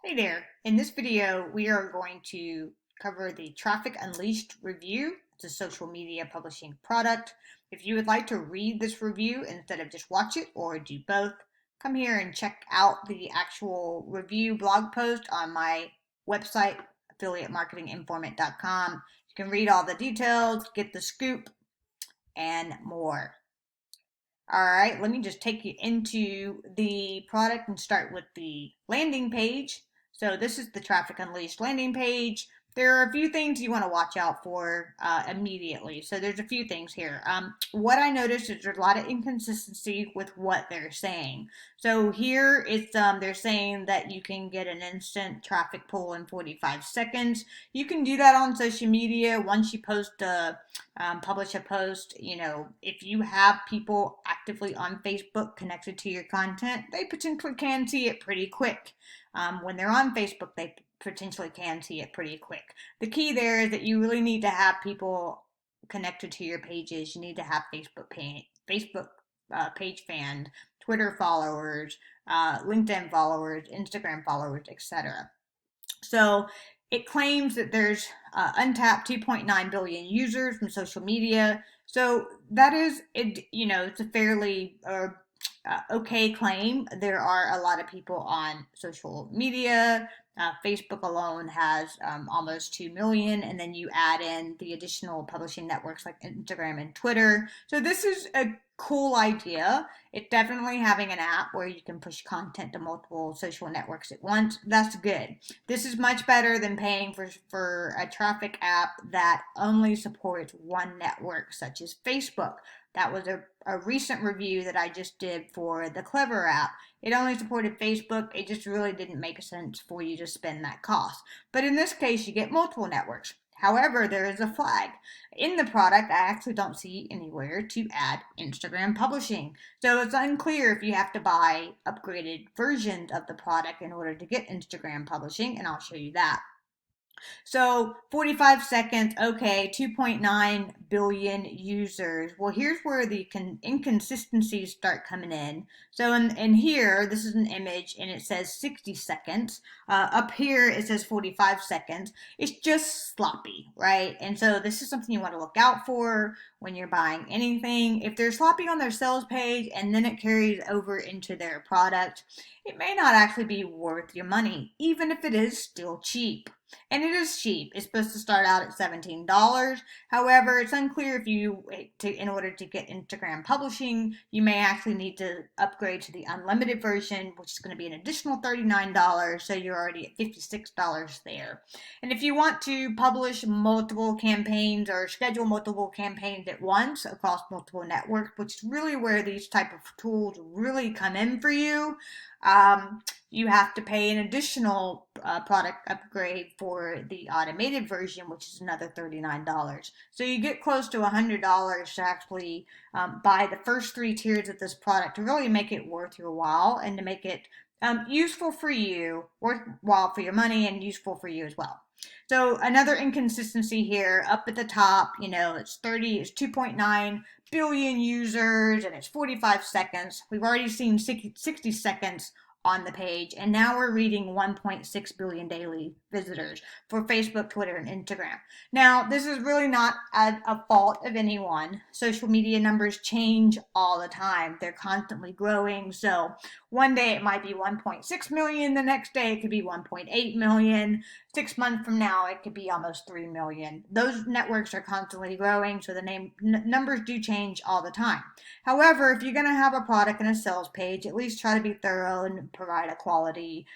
Hey there. In this video, we are going to cover the Traffic Unleashed review. It's a social media publishing product. If you would like to read this review instead of just watch it or do both, come here and check out the actual review blog post on my website, affiliatemarketinginformant.com. You can read all the details, get the scoop, and more. All right, let me just take you into the product and start with the landing page. So this is the Traffic Unleashed landing page. There are a few things you want to watch out for immediately. So there's a few things here. What I noticed is there's a lot of inconsistency with what they're saying. So here it's they're saying that you can get an instant traffic pull in 45 seconds. You can do that on social media once you publish a post. If you have people actively on Facebook connected to your content, they potentially can see it pretty quick. When they're on Facebook, they potentially can see it pretty quick. The key there is that you really need to have people connected to your pages. You need to have Facebook page fans, Twitter followers, LinkedIn followers, Instagram followers, etc. So it claims that there's untapped 2.9 billion users from social media. So that is, it's a fairly okay claim. There are a lot of people on social media. Facebook alone has almost 2 million, and then you add in the additional publishing networks like Instagram and Twitter. So this is a cool idea. It's definitely having an app where you can push content to multiple social networks at once. That's good. This is much better than paying for a traffic app that only supports one network, such as Facebook. That was a recent review that I just did for the Clever app. It only supported Facebook. It just really didn't make sense for you to spend that cost. But in this case, you get multiple networks. However, there is a flag. In the product, I actually don't see anywhere to add Instagram publishing. So it's unclear if you have to buy upgraded versions of the product in order to get Instagram publishing, and I'll show you that. So 45 seconds, okay, 2.9 billion users. Well, here's where the inconsistencies start coming in. So in here, this is an image and it says 60 seconds. Up here, it says 45 seconds. It's just sloppy, right? And so this is something you want to look out for when you're buying anything. If they're sloppy on their sales page and then it carries over into their product, it may not actually be worth your money, even if it is still cheap. And it is cheap. It's supposed to start out at $17. However, it's unclear if in order to get Instagram publishing, you may actually need to upgrade to the unlimited version, which is going to be an additional $39. So you're already at $56 there. And if you want to publish multiple campaigns or schedule multiple campaigns at once across multiple networks, which is really where these type of tools really come in for you, you have to pay an additional product upgrade for the automated version, which is another $39. So you get close to $100 to actually buy the first 3 tiers of this product to really make it worth your while and to make it useful for you, worthwhile for your money, and useful for you as well. So another inconsistency here up at the top, it's 2.9 billion users and it's 45 seconds. We've already seen 60 seconds on the page, and now we're reading 1.6 billion daily visitors for Facebook, Twitter, and Instagram. Now, this is really not a fault of anyone. Social media numbers change all the time. They're constantly growing. So one day it might be 1.6 million, the next day it could be 1.8 million. 6 months from now, it could be almost 3 million. Those networks are constantly growing, so the numbers do change all the time. However, if you're going to have a product and a sales page, at least try to be thorough and provide a quality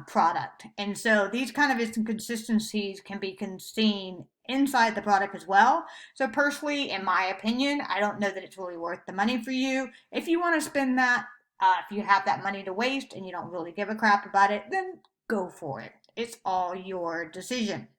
product. And so these kind of inconsistencies can be seen inside the product as well. So personally, in my opinion, I don't know that it's really worth the money for you. If you want to spend that, if you have that money to waste and you don't really give a crap about it, then go for it. It's all your decision.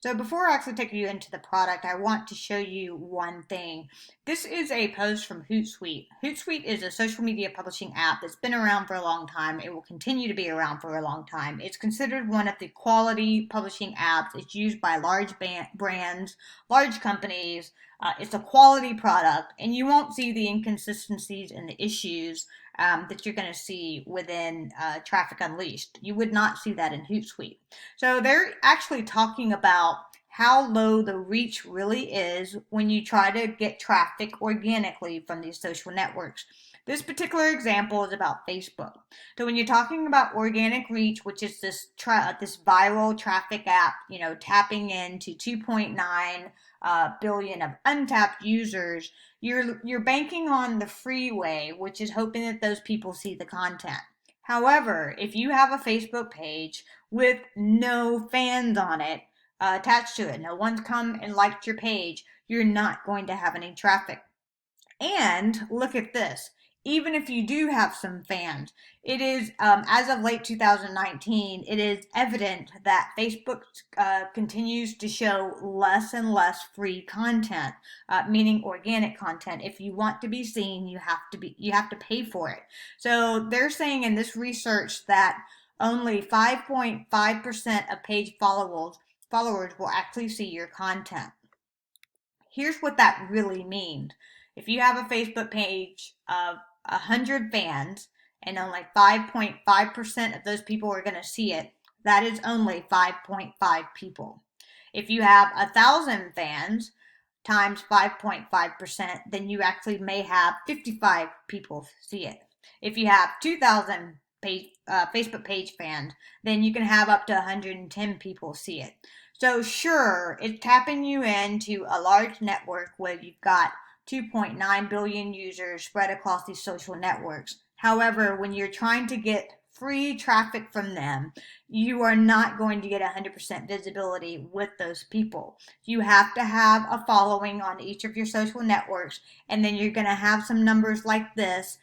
So before I actually take you into the product, I want to show you one thing. This is a post from Hootsuite. Hootsuite is a social media publishing app that's been around for a long time. It will continue to be around for a long time. It's considered one of the quality publishing apps. It's used by large brands, large companies. It's a quality product, and you won't see the inconsistencies and the issues that you're going to see within Traffic Unleashed. You would not see that in Hootsuite. So they're actually talking about how low the reach really is when you try to get traffic organically from these social networks. This particular example is about Facebook. So when you're talking about organic reach, which is this viral traffic app, tapping into 2.9 billion of untapped users, you're banking on the freeway, which is hoping that those people see the content. However, if you have a Facebook page with no fans on it attached to it, no one's come and liked your page, you're not going to have any traffic. And look at this. Even if you do have some fans, it is, as of late 2019, it is evident that Facebook continues to show less and less free content, meaning organic content. If you want to be seen, you have to pay for it. So they're saying in this research that only 5.5% of page followers will actually see your content. Here's what that really means. If you have a Facebook page of 100 fans and only 5.5% of those people are going to see it, that is only 5.5 people. If you have 1,000 fans times 5.5%, then you actually may have 55 people see it. If you have 2,000 Facebook page fans, then you can have up to 110 people see it. So sure, it's tapping you into a large network where you've got 2.9 billion users spread across these social networks. However, when you're trying to get free traffic from them, you are not going to get 100% visibility with those people. You have to have a following on each of your social networks, and then you're going to have some numbers like this.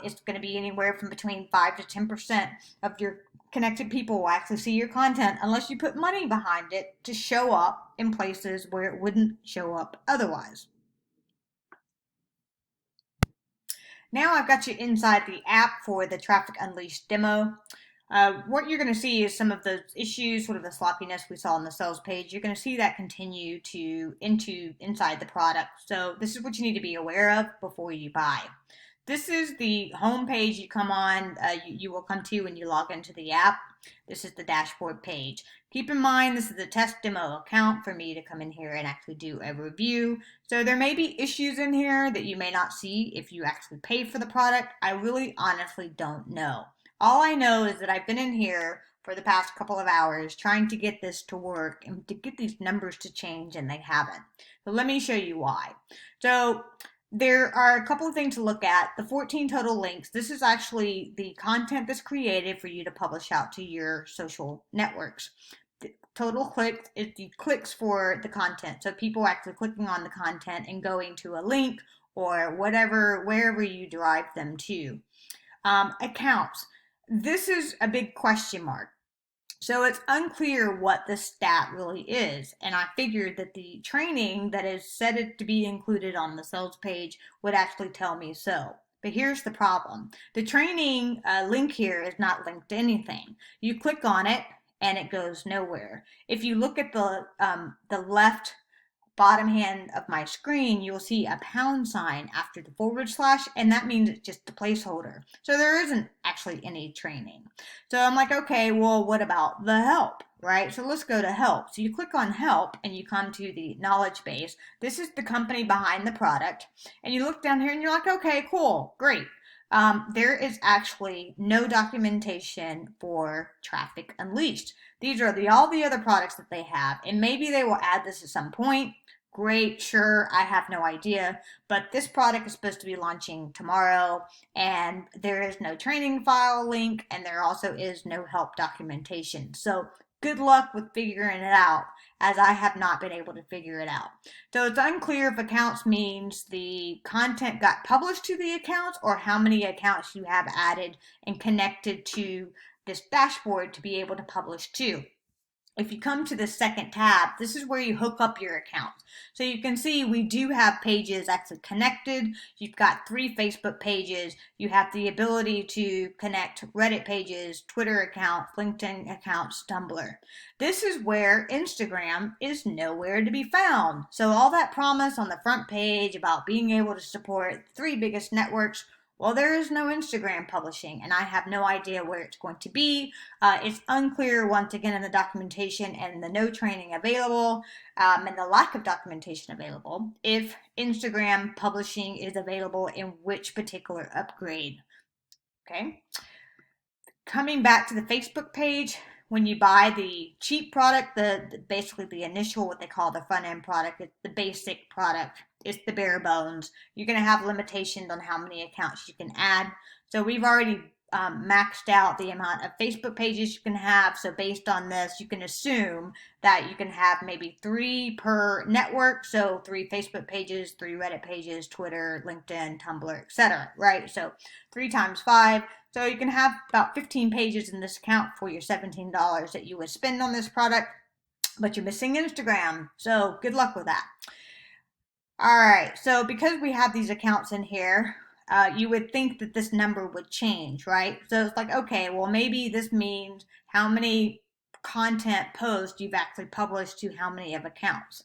It's going to be anywhere from between 5 to 10% of your connected people will actually see your content unless you put money behind it to show up in places where it wouldn't show up otherwise. Now I've got you inside the app for the Traffic Unleashed demo. What you're going to see is some of those issues, sort of the sloppiness we saw on the sales page. You're going to see that continue inside the product. So this is what you need to be aware of before you buy. This is the home page you come on, you will come to when you log into the app. This is the dashboard page. Keep in mind, this is a test demo account for me to come in here and actually do a review. So there may be issues in here that you may not see if you actually pay for the product. I really honestly don't know. All I know is that I've been in here for the past couple of hours trying to get this to work and to get these numbers to change, and they haven't. So let me show you why. So there are a couple of things to look at. The 14 total links, this is actually the content that's created for you to publish out to your social networks. The total clicks is the clicks for the content. So people actually clicking on the content and going to a link or wherever you drive them to. Accounts. This is a big question mark. So it's unclear what the stat really is, and I figured that the training that is said to be included on the sales page would actually tell me so. But here's the problem. The training link here is not linked to anything. You click on it and it goes nowhere. If you look at the left bottom hand of my screen, you'll see a pound sign after the /, and that means it's just a placeholder. So there isn't actually any training. So I'm like, okay, well, what about the help, right? So let's go to help. So you click on help and you come to the knowledge base. This is the company behind the product. And you look down here and you're like, okay, cool, great. There is actually no documentation for Traffic Unleashed. These are all the other products that they have, and maybe they will add this at some point. Great, sure, I have no idea, but this product is supposed to be launching tomorrow, and there is no training file link, and there also is no help documentation. So good luck with figuring it out, as I have not been able to figure it out. So it's unclear if accounts means the content got published to the accounts or how many accounts you have added and connected to this dashboard to be able to publish to. If you come to the second tab, this is where you hook up your accounts. So you can see we do have pages actually connected. You've got 3 Facebook pages. You have the ability to connect Reddit pages, Twitter accounts, LinkedIn accounts, Tumblr. This is where Instagram is nowhere to be found. So all that promise on the front page about being able to support the 3 biggest networks, Well, there is no Instagram publishing, and I have no idea where it's going to be. It's unclear once again in the documentation and the no training available, and the lack of documentation available, if Instagram publishing is available in which particular upgrade. Okay. Coming back to the Facebook page, when you buy the cheap product, basically the initial, what they call the front end product, it's the basic product, it's the bare bones. You're going to have limitations on how many accounts you can add. So we've already maxed out the amount of Facebook pages you can have. So based on this, you can assume that you can have maybe 3 per network. So 3 Facebook pages, 3 Reddit pages, Twitter, LinkedIn, Tumblr, etc. Right? So 3 times 5. So you can have about 15 pages in this account for your $17 that you would spend on this product, but you're missing Instagram. So good luck with that. All right, so because we have these accounts in here, you would think that this number would change, right? So it's like, okay, well, maybe this means how many content posts you've actually published to how many of accounts.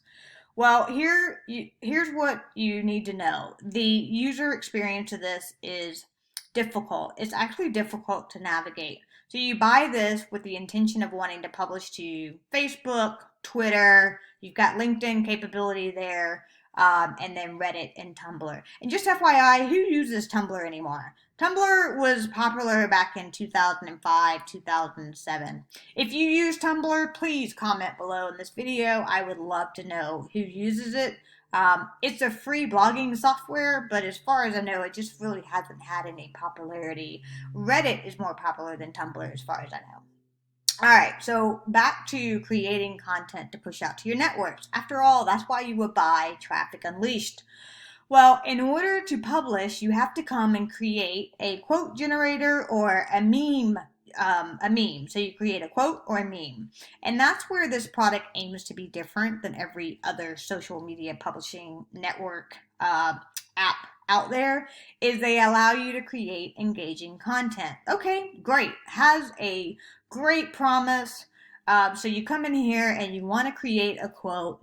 Well, here's what you need to know. The user experience of this is difficult. It's actually difficult to navigate. So you buy this with the intention of wanting to publish to Facebook, Twitter, you've got LinkedIn capability there, and then Reddit and Tumblr. And just FYI, who uses Tumblr anymore? Tumblr was popular back in 2005, 2007. If you use Tumblr, please comment below in this video. I would love to know who uses it. It's a free blogging software, but as far as I know, it just really hasn't had any popularity. Reddit is more popular than Tumblr as far as I know. All right, so back to creating content to push out to your networks. After all, that's why you would buy Traffic Unleashed. Well, in order to publish, you have to come and create a quote generator or a meme. So you create a quote or a meme. And that's where this product aims to be different than every other social media publishing network app out there, is they allow you to create engaging content. Okay, great. Has a great promise. So you come in here and you want to create a quote.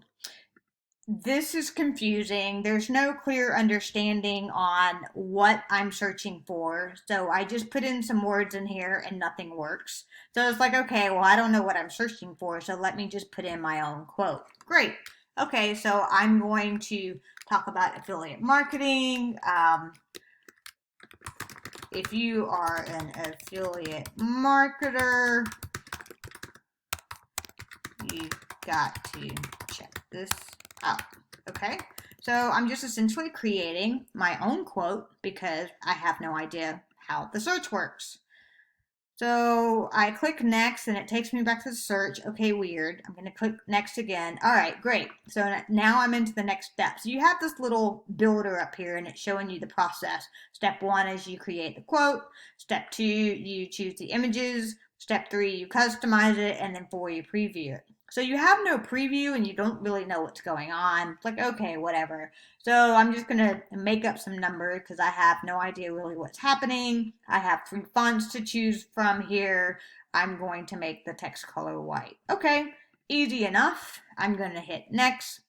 This is confusing. There's no clear understanding on what I'm searching for. So I just put in some words in here and nothing works. So it's like, okay, well, I don't know what I'm searching for. So let me just put in my own quote. Great. Okay, so I'm going to talk about affiliate marketing. If you are an affiliate marketer, you've got to check this out. Okay, so I'm just essentially creating my own quote because I have no idea how the search works. So I click next and it takes me back to the search. Okay, weird. I'm going to click next again. All right, great. So now I'm into the next step. So you have this little builder up here and it's showing you the process. Step 1 is you create the quote. Step 2, you choose the images. Step 3, you customize it. And then 4, you preview it. So you have no preview and you don't really know what's going on. It's like, okay, whatever. So I'm just going to make up some numbers because I have no idea really what's happening. I have 3 fonts to choose from here. I'm going to make the text color white. Okay, easy enough. I'm going to hit next.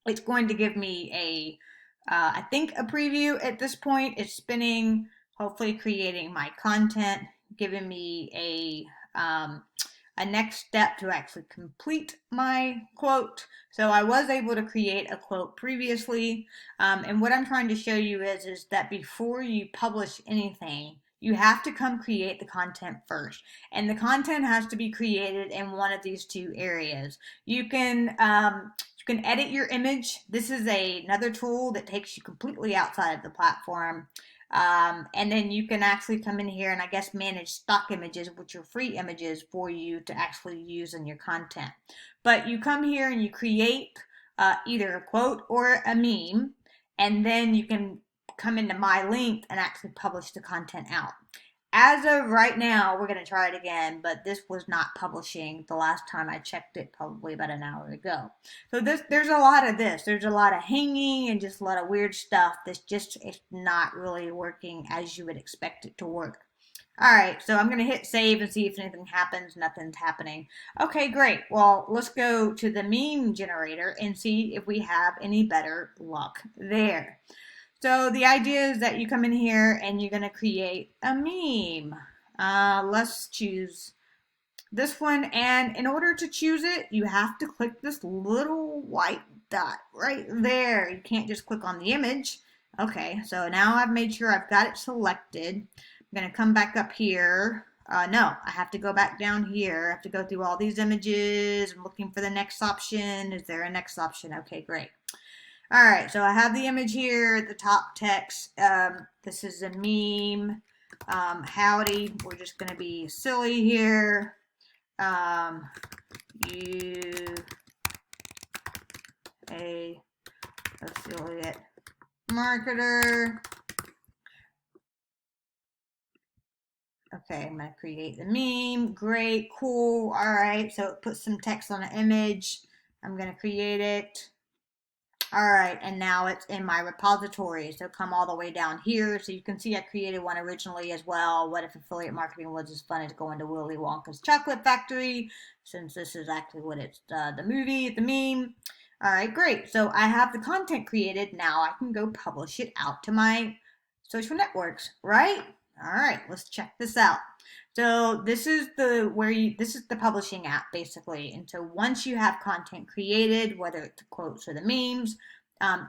It's going to give me I think a preview at this point. It's spinning, hopefully creating my content, giving me a next step to actually complete my quote. So I was able to create a quote previously. And what I'm trying to show you is that before you publish anything, you have to come create the content first. And the content has to be created in one of these 2 areas. You can edit your image. This is another tool that takes you completely outside of the platform. And then you can actually come in here and I guess manage stock images, which are free images for you to actually use in your content. But you come here and you create either a quote or a meme, and then you can come into my link and actually publish the content out. As of right now, we're going to try it again, but this was not publishing the last time I checked it, probably about an hour ago. So there's a lot of this. There's a lot of hanging and just a lot of weird stuff that's just it's not really working as you would expect it to work. All right, so I'm going to hit save and see if anything happens. Nothing's happening. Okay, great. Well, let's go to the meme generator and see if we have any better luck there. So the idea is that you come in here and you're going to create a meme. Let's choose this one, and in order to choose it, you have to click this little white dot right there. You can't just click on the image. Okay, so now I've made sure I've got it selected. I'm going to come back up here. No, I have to go back down here. I have to go through all these images. I'm looking for the next option. Is there a next option? Okay, great. All right, so I have the image here at the top text. This is a meme. Howdy, we're just going to be silly here. You a affiliate marketer. Okay, I'm going to create the meme. Great, cool. All right, so it puts some text on an image. I'm going to create it. All right, and now it's in my repository. So come all the way down here. So you can see I created one originally as well. What if affiliate marketing was as fun as going to Willy Wonka's chocolate factory? Since this is actually what it's the movie, the meme. All right, great. So I have the content created. Now I can go publish it out to my social networks, right? All right, let's check this out. So this is this is the publishing app basically. And so once you have content created, whether it's the quotes or the memes,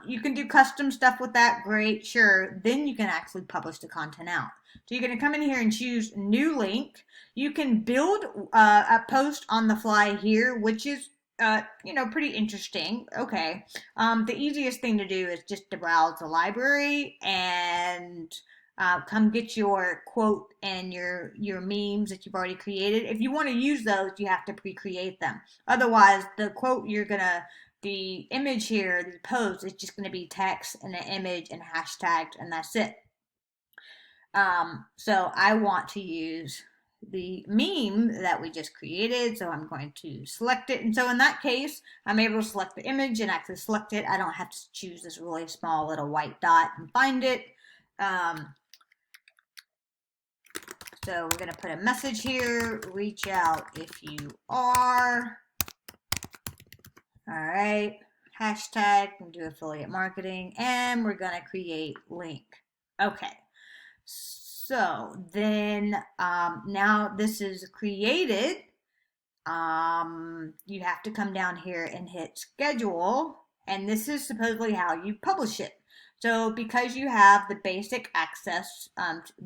you can do custom stuff with that. Great, sure. Then you can actually publish the content out. So you're going to come in here and choose new link. You can build a post on the fly here, which is pretty interesting. Okay. The easiest thing to do is just to browse the library and come get your quote and your memes that you've already created. If you want to use those, you have to pre-create them. Otherwise, the quote the image here, the post is just gonna be text and an image and hashtags, and that's it. So I want to use the meme that we just created, so I'm going to select it. And so in that case, I'm able to select the image and actually select it. I don't have to choose this really small little white dot and find it. So we're going to put a message here, reach out if you are. All right, hashtag, and do affiliate marketing, and we're going to create link. Okay, so then now this is created. You have to come down here and hit schedule, and this is supposedly how you publish it. So because you have the basic access,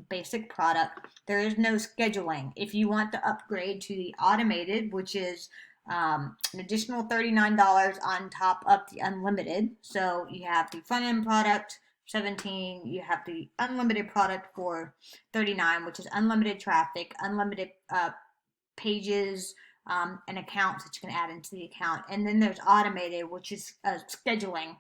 basic product, there is no scheduling. If you want to upgrade to the automated, which is an additional $39 on top of the unlimited. So you have the front end product, 17, you have the unlimited product for 39, which is unlimited traffic, unlimited pages, and accounts that you can add into the account. And then there's automated, which is scheduling.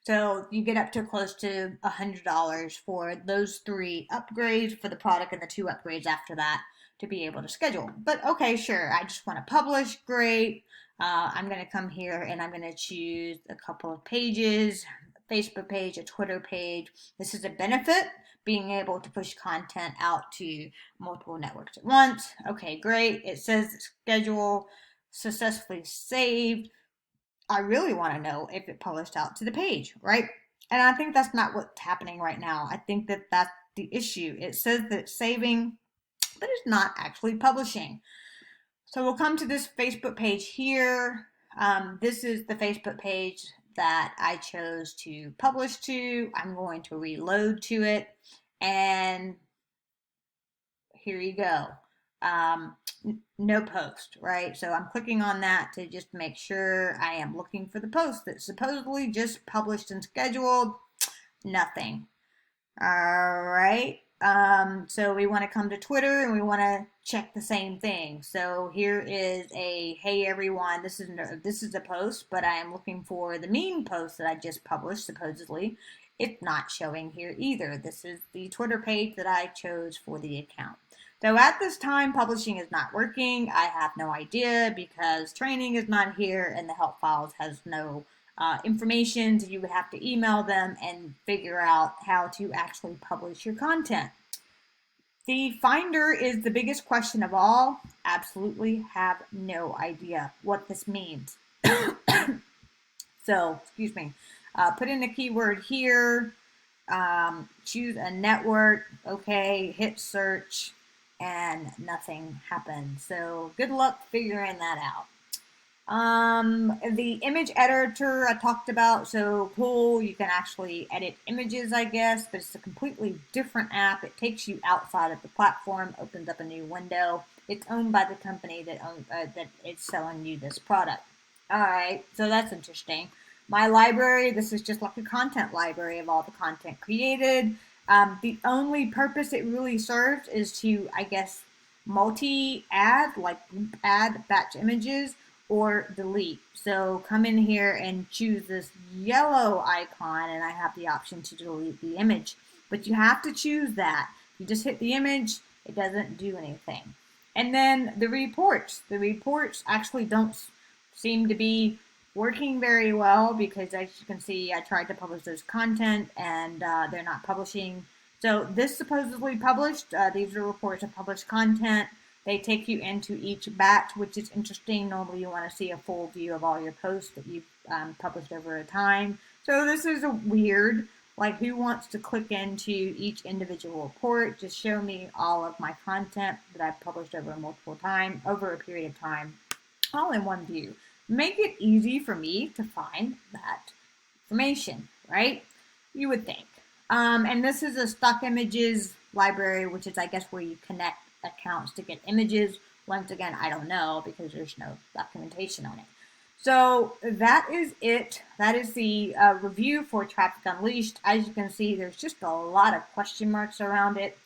So you get up to close to $100 for those 3 upgrades for the product and the 2 upgrades after that to be able to schedule. But okay, sure, I just want to publish, great. I'm going to come here and I'm going to choose a couple of pages, a Facebook page, a Twitter page. This is a benefit, being able to push content out to multiple networks at once. Okay, great. It says schedule successfully saved. I really want to know if it published out to the page, right? And I think that's not what's happening right now. I think that that's the issue. It says that it's saving, but it's not actually publishing. So we'll come to this Facebook page here. This is the Facebook page that I chose to publish to. I'm going to reload to it, and here you go. No post, right? So I'm clicking on that to just make sure I am looking for the post that's supposedly just published and scheduled. Nothing. All right. So we want to come to Twitter and we want to check the same thing. So here is a hey everyone. This is a post, but I am looking for the meme post that I just published supposedly. It's not showing here either. This is the Twitter page that I chose for the account. So at this time, publishing is not working. I have no idea because training is not here and the help files has no information. So you would have to email them and figure out how to actually publish your content. The Finder is the biggest question of all. Absolutely have no idea what this means. So, excuse me. Put in a keyword here. Choose a network. Okay, hit search, and nothing happened. So good luck figuring that out. The image editor I talked about, so cool. You can actually edit images, I guess, but it's a completely different app. It takes you outside of the platform, opens up a new window. It's owned by the company that is selling you this product. All right, so that's interesting. My library, this is just like a content library of all the content created. The only purpose it really serves is to, I guess, multi-add, like group add batch images or delete. So come in here and choose this yellow icon and I have the option to delete the image. But you have to choose that. You just hit the image, it doesn't do anything. And then the reports. The reports actually don't seem to be working very well because as you can see, I tried to publish those content and they're not publishing. So this supposedly published. These are reports of published content. They take you into each batch, which is interesting. Normally you want to see a full view of all your posts that you've published over a time. So this is a weird. Like, who wants to click into each individual report? Just show me all of my content that I've published over a period of time, all in one view. Make it easy for me to find that information, right? You would think. And this is a stock images library, which is, I guess, where you connect accounts to get images. Once again, I don't know because there's no documentation on it. So that is it. That is the review for Traffic Unleashed. As you can see, there's just a lot of question marks around it.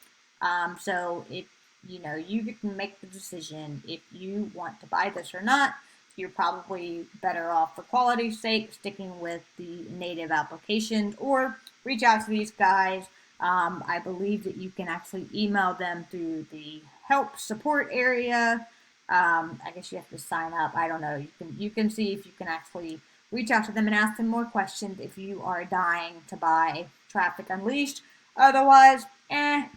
So if you can make the decision if you want to buy this or not. You're probably better off, for quality's sake, sticking with the native applications or reach out to these guys. I believe that you can actually email them through the help support area. I guess you have to sign up. I don't know. You can see if you can actually reach out to them and ask them more questions if you are dying to buy Traffic Unleashed. Otherwise, there's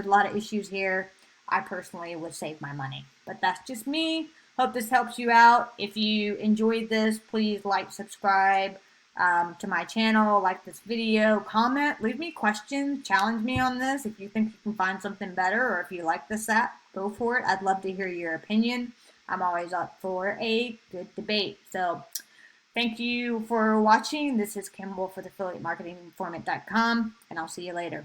a lot of issues here. I personally would save my money, but that's just me. Hope this helps you out. If you enjoyed this, please like, subscribe to my channel, like this video, comment, leave me questions, challenge me on this. If you think you can find something better or if you like this app, go for it. I'd love to hear your opinion. I'm always up for a good debate. So thank you for watching. This is Kimball for the affiliatemarketinginformant.com, and I'll see you later.